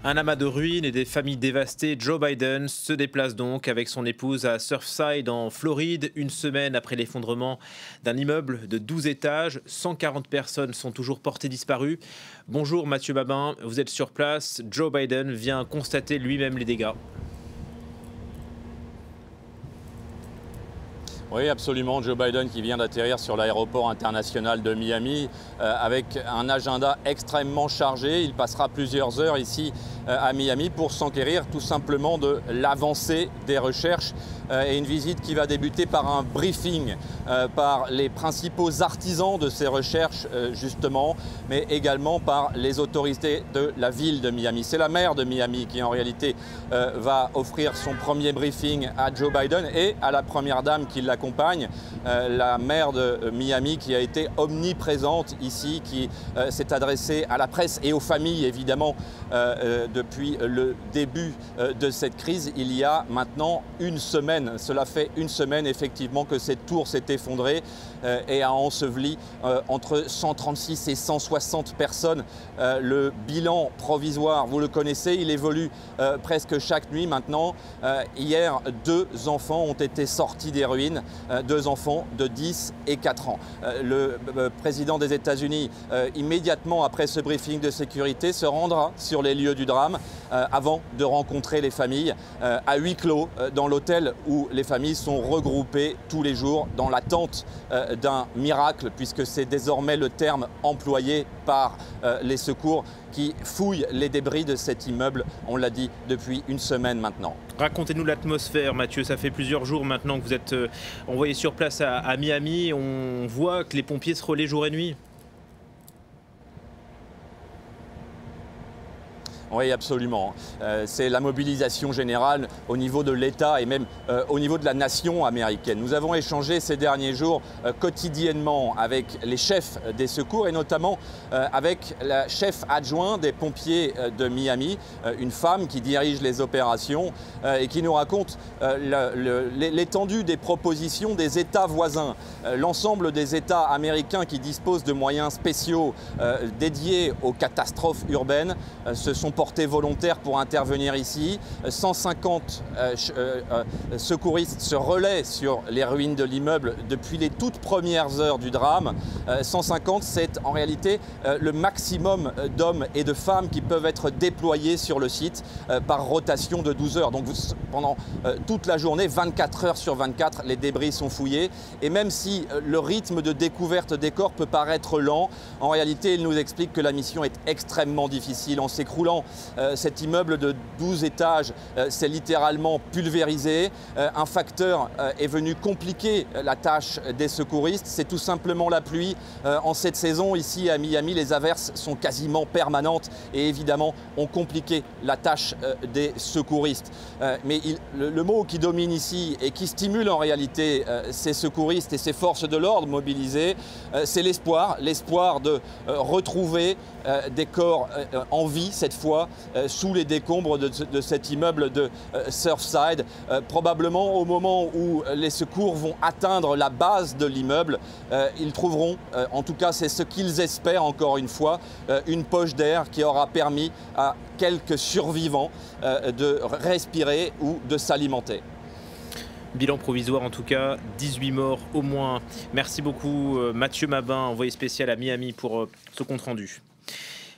Un amas de ruines et des familles dévastées, Joe Biden se déplace donc avec son épouse à Surfside en Floride, une semaine après l'effondrement d'un immeuble de 12 étages. 140 personnes sont toujours portées disparues. Bonjour Mathieu Babin, vous êtes sur place. Joe Biden vient constater lui-même les dégâts. Oui, absolument. Joe Biden qui vient d'atterrir sur l'aéroport international de Miami avec un agenda extrêmement chargé. Il passera plusieurs heures ici à Miami pour s'enquérir tout simplement de l'avancée des recherches et une visite qui va débuter par un briefing par les principaux artisans de ces recherches justement, mais également par les autorités de la ville de Miami. C'est la maire de Miami qui en réalité va offrir son premier briefing à Joe Biden et à la première dame qui l'accompagne, la maire de Miami qui a été omniprésente ici, qui s'est adressée à la presse et aux familles évidemment depuis le début de cette crise il y a maintenant une semaine. Cela fait une semaine effectivement que cette tour s'est effondrée et a enseveli entre 136 et 160 personnes. Le bilan provisoire, vous le connaissez, il évolue presque chaque nuit maintenant. Hier, 2 enfants ont été sortis des ruines, 2 enfants de 10 et 4 ans. Le président des États-Unis, immédiatement après ce briefing de sécurité, se rendra sur les lieux du drame avant de rencontrer les familles à huis clos dans l'hôtel où les familles sont regroupées tous les jours dans l'attente d'un miracle, puisque c'est désormais le terme employé par les secours qui fouillent les débris de cet immeuble, on l'a dit, depuis une semaine maintenant. Racontez-nous l'atmosphère, Mathieu. Ça fait plusieurs jours maintenant que vous êtes envoyé sur place à Miami. On voit que les pompiers se relaient jour et nuit. Oui, absolument. C'est la mobilisation générale au niveau de l'État et même au niveau de la nation américaine. Nous avons échangé ces derniers jours quotidiennement avec les chefs des secours et notamment avec la chef adjoint des pompiers de Miami, une femme qui dirige les opérations et qui nous raconte l'étendue des propositions des États voisins. L'ensemble des États américains qui disposent de moyens spéciaux dédiés aux catastrophes urbaines se sont portés volontaires pour intervenir ici. 150 secouristes se relaient sur les ruines de l'immeuble depuis les toutes premières heures du drame. 150, c'est en réalité le maximum d'hommes et de femmes qui peuvent être déployés sur le site par rotation de 12 heures. Donc pendant toute la journée, 24 heures sur 24, les débris sont fouillés. Et même si le rythme de découverte des corps peut paraître lent, en réalité, il nous explique que la mission est extrêmement difficile. En s'écroulant, cet immeuble de 12 étages s'est littéralement pulvérisé. Un facteur est venu compliquer la tâche des secouristes, c'est tout simplement la pluie. En cette saison, ici à Miami, les averses sont quasiment permanentes et évidemment ont compliqué la tâche des secouristes. Mais le mot qui domine ici et qui stimule en réalité ces secouristes et ces forces de l'ordre mobilisées, c'est l'espoir de retrouver des corps en vie cette fois sous les décombres de cet immeuble de Surfside. Probablement au moment où les secours vont atteindre la base de l'immeuble, ils trouveront, en tout cas c'est ce qu'ils espèrent encore une fois, une poche d'air qui aura permis à quelques survivants de respirer ou de s'alimenter. Bilan provisoire en tout cas, 18 morts au moins. Merci beaucoup Mathieu Babin, envoyé spécial à Miami pour ce compte rendu.